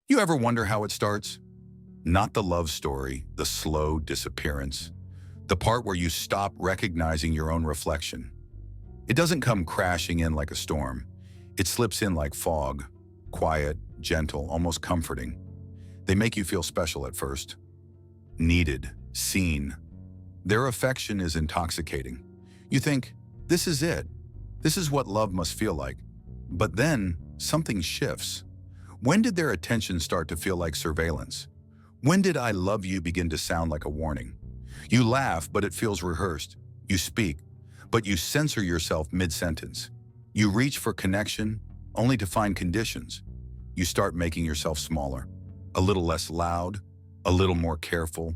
You ever wonder how it starts? Not the love story, the slow disappearance, the part where you stop recognizing your own reflection. It doesn't come crashing in like a storm. It slips in like fog, quiet, gentle, almost comforting. They make you feel special at first, needed, seen. Their affection is intoxicating. You think, this is it. This is what love must feel like. But then, something shifts. When did their attention start to feel like surveillance? When did "I love you" begin to sound like a warning? You laugh, but it feels rehearsed. You speak, but you censor yourself mid-sentence. You reach for connection, only to find conditions. You start making yourself smaller, a little less loud, a little more careful.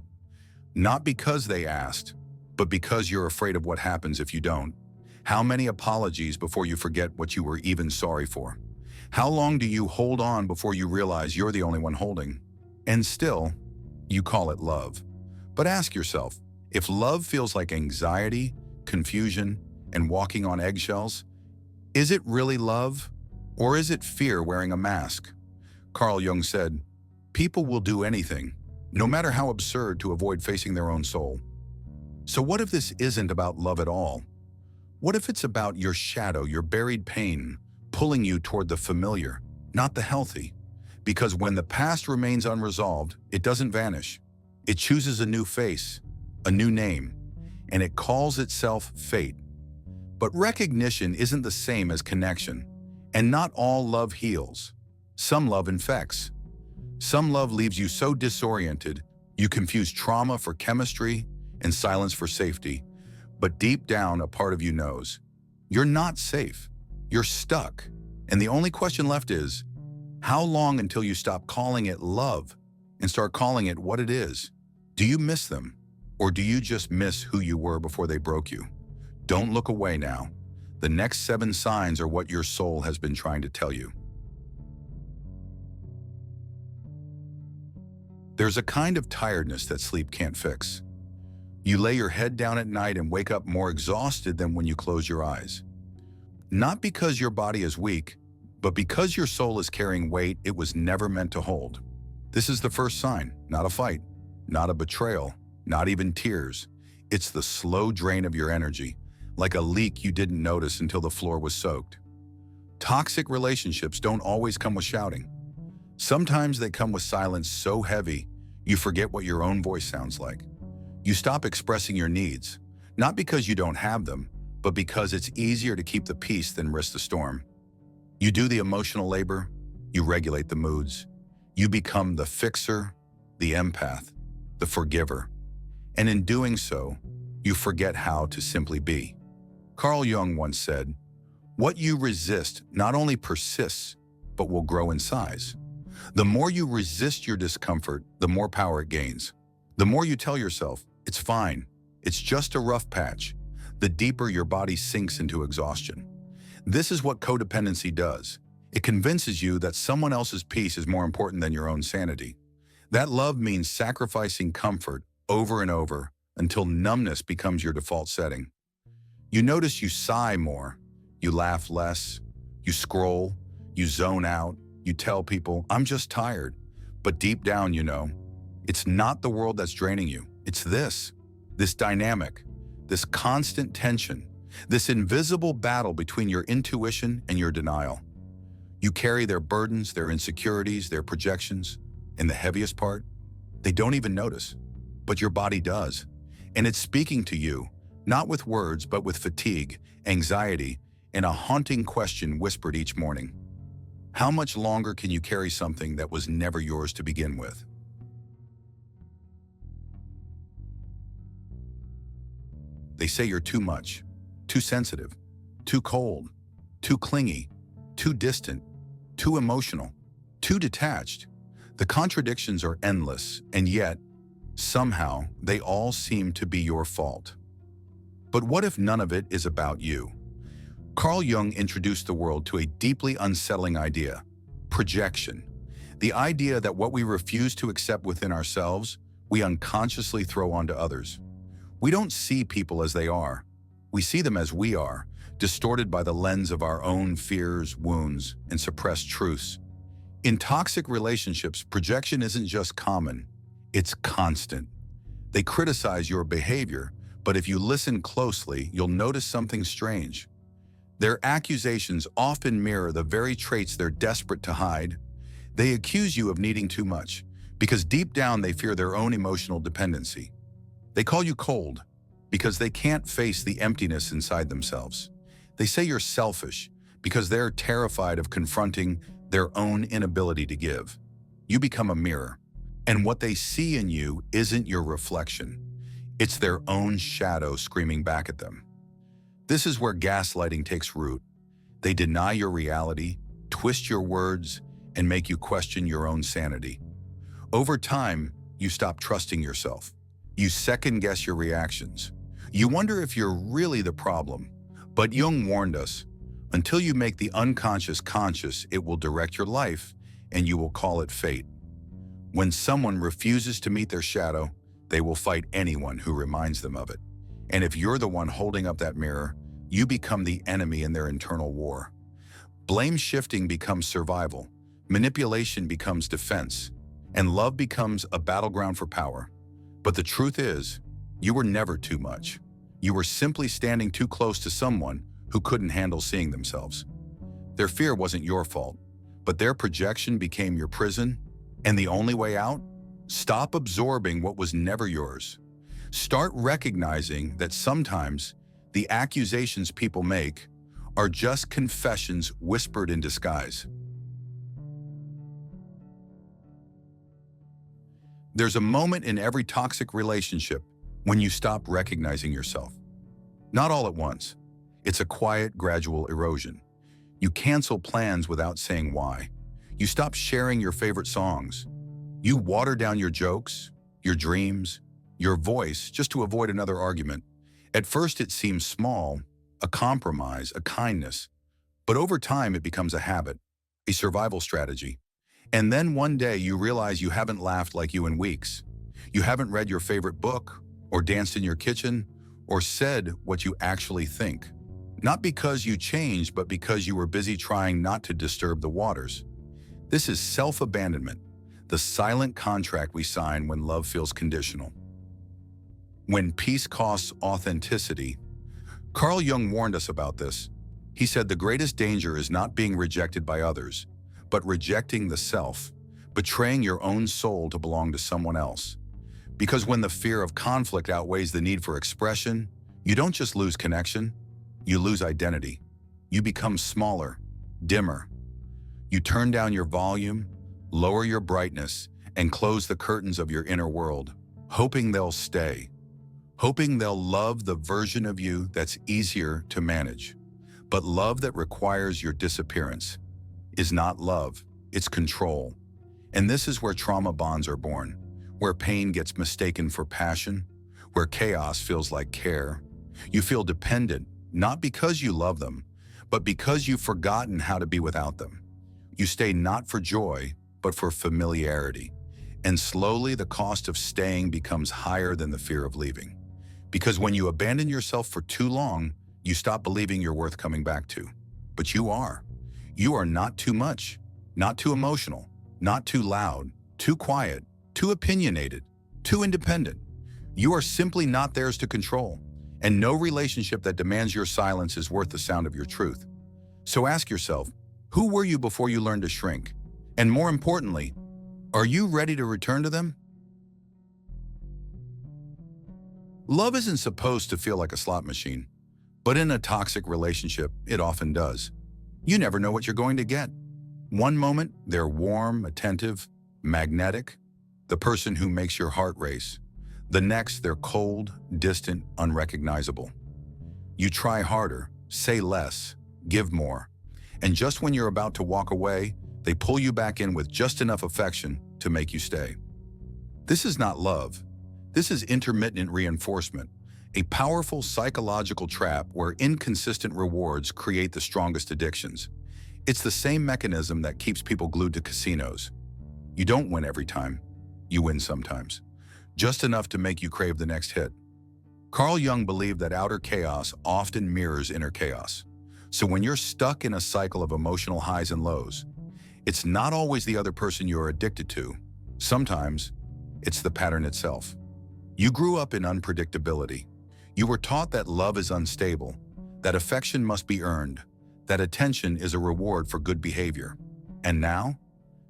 Not because they asked, but because you're afraid of what happens if you don't. How many apologies before you forget what you were even sorry for? How long do you hold on before you realize you're the only one holding? And still, you call it love. But ask yourself, if love feels like anxiety, confusion, and walking on eggshells, is it really love? Or is it fear wearing a mask? Carl Jung said, "People will do anything, no matter how absurd, to avoid facing their own soul." So what if this isn't about love at all? What if it's about your shadow, your buried pain, pulling you toward the familiar, not the healthy? Because when the past remains unresolved, it doesn't vanish. It chooses a new face, a new name, and it calls itself fate. But recognition isn't the same as connection, and not all love heals. Some love infects. Some love leaves you so disoriented, you confuse trauma for chemistry and silence for safety. But deep down, a part of you knows, you're not safe. You're stuck. And the only question left is, how long until you stop calling it love and start calling it what it is? Do you miss them? Or do you just miss who you were before they broke you? Don't look away now. The next 7 signs are what your soul has been trying to tell you. There's a kind of tiredness that sleep can't fix. You lay your head down at night and wake up more exhausted than when you close your eyes. Not because your body is weak, but because your soul is carrying weight it was never meant to hold. This is the first sign, not a fight, not a betrayal, not even tears. It's the slow drain of your energy, like a leak you didn't notice until the floor was soaked. Toxic relationships don't always come with shouting. Sometimes they come with silence so heavy, you forget what your own voice sounds like. You stop expressing your needs, not because you don't have them, but because it's easier to keep the peace than risk the storm. You do the emotional labor, you regulate the moods. You become the fixer, the empath, the forgiver. And in doing so, you forget how to simply be. Carl Jung once said, "What you resist not only persists, but will grow in size." The more you resist your discomfort, the more power it gains. The more you tell yourself, "It's fine, it's just a rough patch," the deeper your body sinks into exhaustion. This is what codependency does. It convinces you that someone else's peace is more important than your own sanity. That love means sacrificing comfort over and over until numbness becomes your default setting. You notice you sigh more, you laugh less, you scroll, you zone out, you tell people, "I'm just tired." But deep down, you know, it's not the world that's draining you. It's this dynamic, this constant tension, this invisible battle between your intuition and your denial. You carry their burdens, their insecurities, their projections, and the heaviest part, they don't even notice, but your body does. And it's speaking to you, not with words, but with fatigue, anxiety, and a haunting question whispered each morning. How much longer can you carry something that was never yours to begin with? They say you're too much, too sensitive, too cold, too clingy, too distant, too emotional, too detached. The contradictions are endless, and yet, somehow, they all seem to be your fault. But what if none of it is about you? Carl Jung introduced the world to a deeply unsettling idea: projection. The idea that what we refuse to accept within ourselves, we unconsciously throw onto others. We don't see people as they are. We see them as we are, distorted by the lens of our own fears, wounds, and suppressed truths. In toxic relationships, projection isn't just common, it's constant. They criticize your behavior, but if you listen closely, you'll notice something strange. Their accusations often mirror the very traits they're desperate to hide. They accuse you of needing too much, because deep down they fear their own emotional dependency. They call you cold, because they can't face the emptiness inside themselves. They say you're selfish, because they're terrified of confronting their own inability to give. You become a mirror, and what they see in you isn't your reflection. It's their own shadow screaming back at them. This is where gaslighting takes root. They deny your reality, twist your words, and make you question your own sanity. Over time, you stop trusting yourself. You second-guess your reactions. You wonder if you're really the problem. But Jung warned us, until you make the unconscious conscious, it will direct your life, and you will call it fate. When someone refuses to meet their shadow, they will fight anyone who reminds them of it. And if you're the one holding up that mirror, you become the enemy in their internal war. Blame shifting becomes survival, manipulation becomes defense, and love becomes a battleground for power. But the truth is, you were never too much. You were simply standing too close to someone who couldn't handle seeing themselves. Their fear wasn't your fault, but their projection became your prison, and the only way out? Stop absorbing what was never yours. Start recognizing that sometimes the accusations people make are just confessions whispered in disguise. There's a moment in every toxic relationship when you stop recognizing yourself. Not all at once. It's a quiet, gradual erosion. You cancel plans without saying why. You stop sharing your favorite songs. You water down your jokes, your dreams, your voice just to avoid another argument. At first it seems small, a compromise, a kindness. But over time it becomes a habit, a survival strategy. And then one day you realize you haven't laughed like you in weeks. You haven't read your favorite book, or danced in your kitchen, or said what you actually think. Not because you changed, but because you were busy trying not to disturb the waters. This is self-abandonment, the silent contract we sign when love feels conditional. When peace costs authenticity. Carl Jung warned us about this. He said the greatest danger is not being rejected by others, but rejecting the self, betraying your own soul to belong to someone else. Because when the fear of conflict outweighs the need for expression, you don't just lose connection, you lose identity. You become smaller, dimmer. You turn down your volume, lower your brightness, and close the curtains of your inner world, hoping they'll stay, hoping they'll love the version of you that's easier to manage. But love that requires your disappearance is not love, it's control. And this is where trauma bonds are born, where pain gets mistaken for passion, where chaos feels like care. You feel dependent, not because you love them, but because you've forgotten how to be without them. You stay not for joy, but for familiarity. And slowly the cost of staying becomes higher than the fear of leaving. Because when you abandon yourself for too long, you stop believing you're worth coming back to. But you are. You are not too much, not too emotional, not too loud, too quiet, too opinionated, too independent. You are simply not theirs to control, and no relationship that demands your silence is worth the sound of your truth. So ask yourself, who were you before you learned to shrink? And more importantly, are you ready to return to them? Love isn't supposed to feel like a slot machine, but in a toxic relationship, it often does. You never know what you're going to get. One moment, they're warm, attentive, magnetic, the person who makes your heart race. The next, they're cold, distant, unrecognizable. You try harder, say less, give more. And just when you're about to walk away, they pull you back in with just enough affection to make you stay. This is not love. This is intermittent reinforcement, a powerful psychological trap where inconsistent rewards create the strongest addictions. It's the same mechanism that keeps people glued to casinos. You don't win every time. You win sometimes. Just enough to make you crave the next hit. Carl Jung believed that outer chaos often mirrors inner chaos. So when you're stuck in a cycle of emotional highs and lows, It's not always the other person you're addicted to. Sometimes, it's the pattern itself. You grew up in unpredictability. You were taught that love is unstable, that affection must be earned, that attention is a reward for good behavior. And now,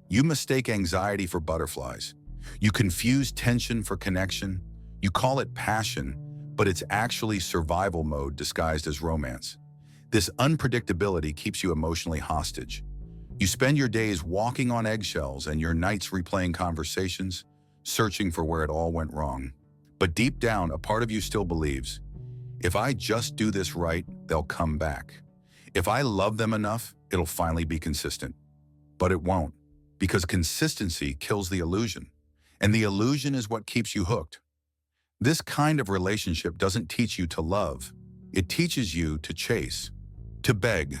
you mistake anxiety for butterflies. You confuse tension for connection. You call it passion, but it's actually survival mode disguised as romance. This unpredictability keeps you emotionally hostage. You spend your days walking on eggshells and your nights replaying conversations, searching for where it all went wrong. But deep down, a part of you still believes, if I just do this right, they'll come back. If I love them enough, it'll finally be consistent. But it won't, because consistency kills the illusion. And the illusion is what keeps you hooked. This kind of relationship doesn't teach you to love. It teaches you to chase, to beg,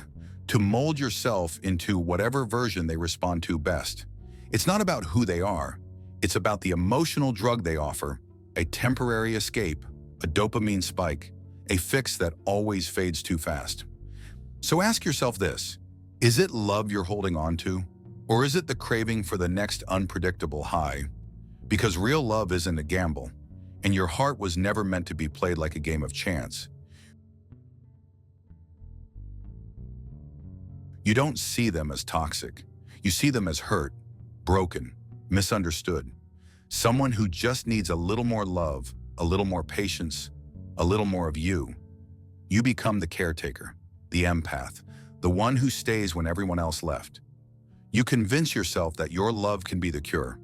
to mold yourself into whatever version they respond to best. It's not about who they are. It's about the emotional drug they offer, a temporary escape, a dopamine spike, a fix that always fades too fast. So ask yourself this, is it love you're holding on to? Or is it the craving for the next unpredictable high? Because real love isn't a gamble, and your heart was never meant to be played like a game of chance. You don't see them as toxic. You see them as hurt, broken, misunderstood. Someone who just needs a little more love, a little more patience, a little more of you. You become the caretaker, the empath, the one who stays when everyone else left. You convince yourself that your love can be the cure,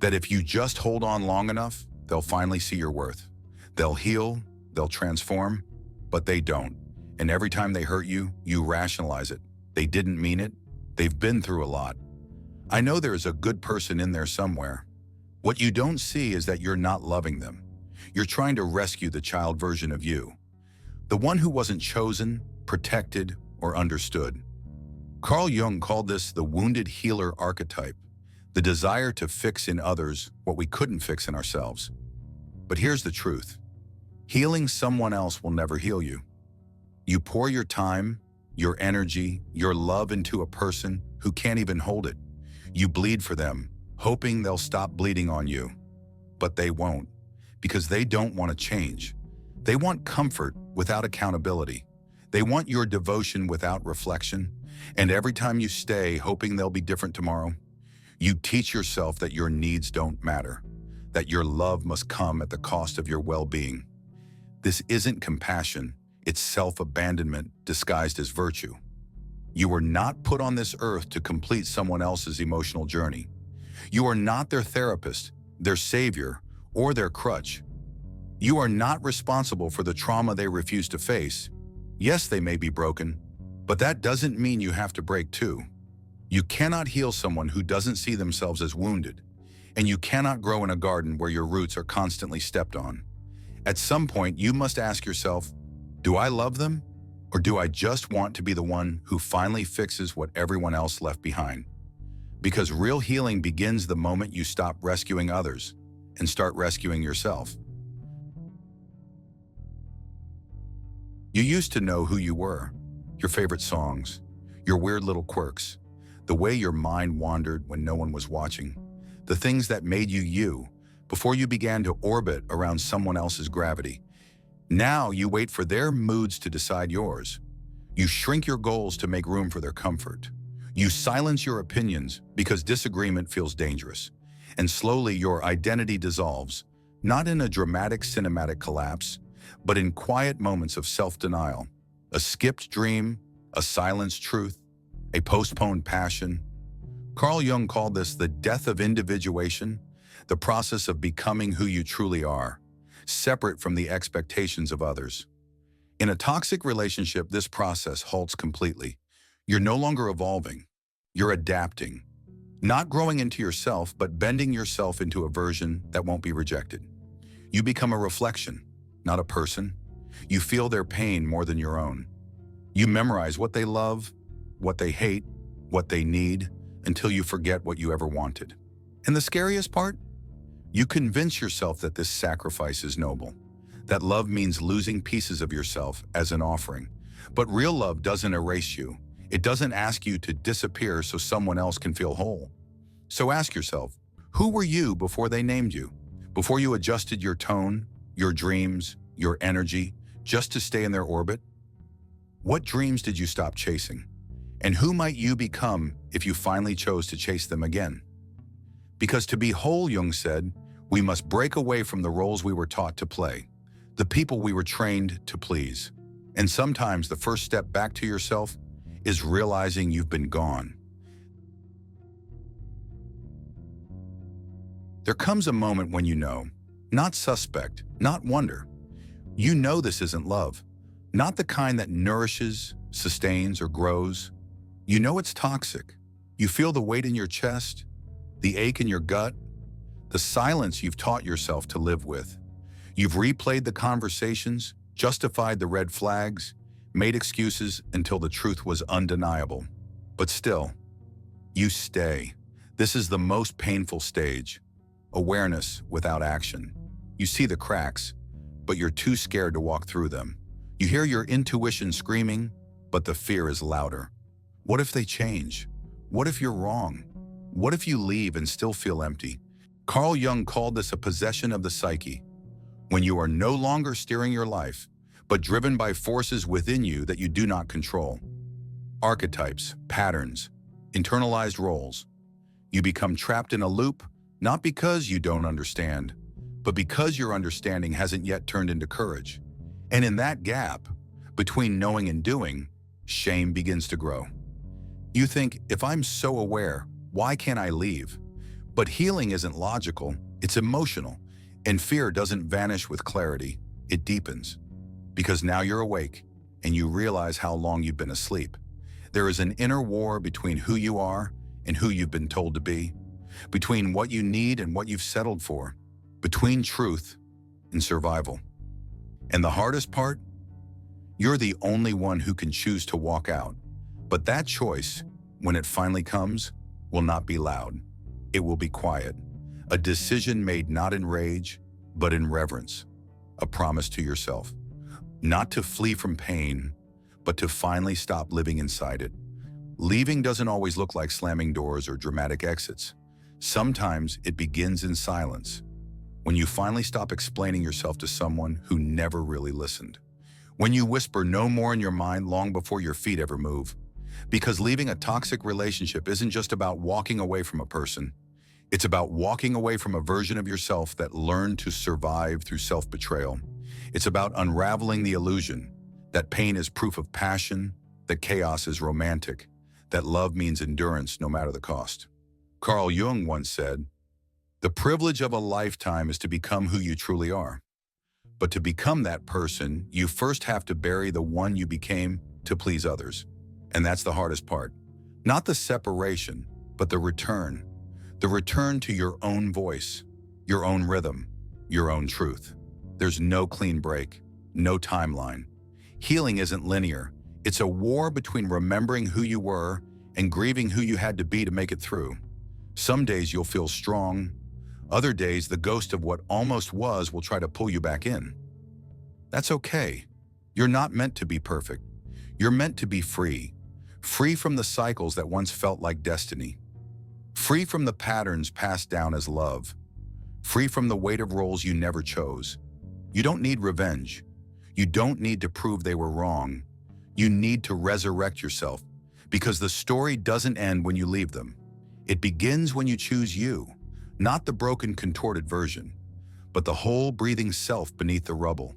that if you just hold on long enough, they'll finally see your worth. They'll heal, they'll transform, but they don't. And every time they hurt you, you rationalize it. They didn't mean it. They've been through a lot. I know there's a good person in there somewhere. What you don't see is that you're not loving them. You're trying to rescue the child version of you, the one who wasn't chosen, protected, or understood. Carl Jung called this the wounded healer archetype, the desire to fix in others what we couldn't fix in ourselves. But here's the truth. Healing someone else will never heal you. You pour your time, your energy, your love into a person who can't even hold it. You bleed for them, hoping they'll stop bleeding on you. But they won't, because they don't want to change. They want comfort without accountability. They want your devotion without reflection. And every time you stay hoping they'll be different tomorrow, you teach yourself that your needs don't matter, that your love must come at the cost of your well-being. This isn't compassion, it's self-abandonment disguised as virtue. You were not put on this earth to complete someone else's emotional journey. You are not their therapist, their savior, or their crutch. You are not responsible for the trauma they refuse to face. Yes, they may be broken, but that doesn't mean you have to break too. You cannot heal someone who doesn't see themselves as wounded, and you cannot grow in a garden where your roots are constantly stepped on. At some point, you must ask yourself, do I love them? Or do I just want to be the one who finally fixes what everyone else left behind? Because real healing begins the moment you stop rescuing others and start rescuing yourself. You used to know who you were, your favorite songs, your weird little quirks, the way your mind wandered when no one was watching, the things that made you you before you began to orbit around someone else's gravity. Now you wait for their moods to decide yours. You shrink your goals to make room for their comfort. You silence your opinions because disagreement feels dangerous. And slowly your identity dissolves, not in a dramatic cinematic collapse, but in quiet moments of self-denial, a skipped dream, a silenced truth, a postponed passion. Carl Jung called this the death of individuation, the process of becoming who you truly are, separate from the expectations of others. In a toxic relationship, this process halts completely. You're no longer evolving. You're adapting. Not growing into yourself, but bending yourself into a version that won't be rejected. You become a reflection, not a person. You feel their pain more than your own. You memorize what they love, what they hate, what they need, until you forget what you ever wanted. And the scariest part? You convince yourself that this sacrifice is noble, that love means losing pieces of yourself as an offering. But real love doesn't erase you. It doesn't ask you to disappear so someone else can feel whole. So ask yourself, who were you before they named you? Before you adjusted your tone, your dreams, your energy, just to stay in their orbit? What dreams did you stop chasing? And who might you become if you finally chose to chase them again? Because to be whole, Jung said, we must break away from the roles we were taught to play, the people we were trained to please. And sometimes the first step back to yourself is realizing you've been gone. There comes a moment when you know, not suspect, not wonder. You know this isn't love, not the kind that nourishes, sustains, or grows. You know it's toxic. You feel the weight in your chest, the ache in your gut, the silence you've taught yourself to live with. You've replayed the conversations, justified the red flags, made excuses until the truth was undeniable. But still, you stay. This is the most painful stage. Awareness without action. You see the cracks, but you're too scared to walk through them. You hear your intuition screaming, but the fear is louder. What if they change? What if you're wrong? What if you leave and still feel empty? Carl Jung called this a possession of the psyche, when you are no longer steering your life, but driven by forces within you that you do not control. Archetypes, patterns, internalized roles. You become trapped in a loop, not because you don't understand, but because your understanding hasn't yet turned into courage. And in that gap, between knowing and doing, shame begins to grow. You think, if I'm so aware, why can't I leave? But healing isn't logical, it's emotional. And fear doesn't vanish with clarity, it deepens. Because now you're awake, and you realize how long you've been asleep. There is an inner war between who you are and who you've been told to be, between what you need and what you've settled for, between truth and survival. And the hardest part? You're the only one who can choose to walk out. But that choice, when it finally comes, will not be loud. It will be quiet. A decision made not in rage, but in reverence. A promise to yourself. Not to flee from pain, but to finally stop living inside it. Leaving doesn't always look like slamming doors or dramatic exits. Sometimes it begins in silence, when you finally stop explaining yourself to someone who never really listened. When you whisper no more in your mind long before your feet ever move. Because leaving a toxic relationship isn't just about walking away from a person. It's about walking away from a version of yourself that learned to survive through self-betrayal. It's about unraveling the illusion that pain is proof of passion, that chaos is romantic, that love means endurance no matter the cost. Carl Jung once said, "The privilege of a lifetime is to become who you truly are. But to become that person, you first have to bury the one you became to please others." And that's the hardest part. Not the separation, but the return. The return to your own voice, your own rhythm, your own truth. There's no clean break, no timeline. Healing isn't linear. It's a war between remembering who you were and grieving who you had to be to make it through. Some days you'll feel strong. Other days, the ghost of what almost was will try to pull you back in. That's okay. You're not meant to be perfect. You're meant to be free. Free from the cycles that once felt like destiny. Free from the patterns passed down as love. Free from the weight of roles you never chose. You don't need revenge. You don't need to prove they were wrong. You need to resurrect yourself, because the story doesn't end when you leave them. It begins when you choose you, not the broken, contorted version, but the whole breathing self beneath the rubble.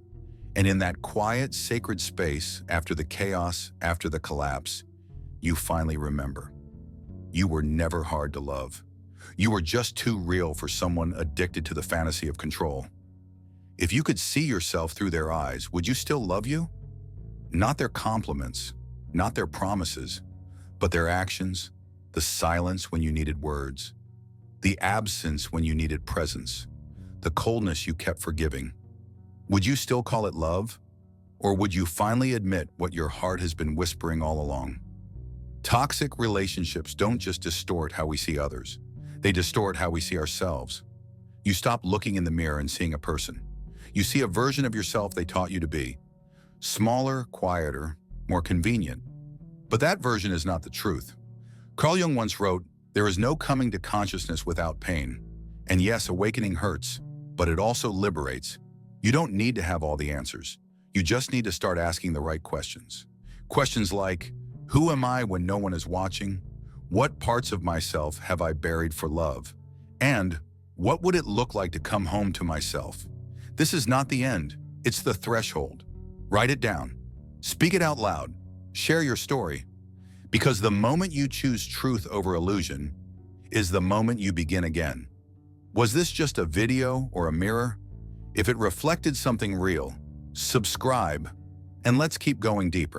And in that quiet, sacred space, after the chaos, after the collapse, you finally remember. You were never hard to love. You were just too real for someone addicted to the fantasy of control. If you could see yourself through their eyes, would you still love you? Not their compliments, not their promises, but their actions, the silence when you needed words, the absence when you needed presence, the coldness you kept forgiving. Would you still call it love? Or would you finally admit what your heart has been whispering all along? Toxic relationships don't just distort how we see others. They distort how we see ourselves. You stop looking in the mirror and seeing a person. You see a version of yourself they taught you to be. Smaller, quieter, more convenient. But that version is not the truth. Carl Jung once wrote, "There is no coming to consciousness without pain. And yes, awakening hurts, but it also liberates. You don't need to have all the answers. You just need to start asking the right questions. Questions like, who am I when no one is watching? What parts of myself have I buried for love? And what would it look like to come home to myself?" This is not the end. It's the threshold. Write it down. Speak it out loud. Share your story. Because the moment you choose truth over illusion is the moment you begin again. Was this just a video or a mirror? If it reflected something real, subscribe, and let's keep going deeper.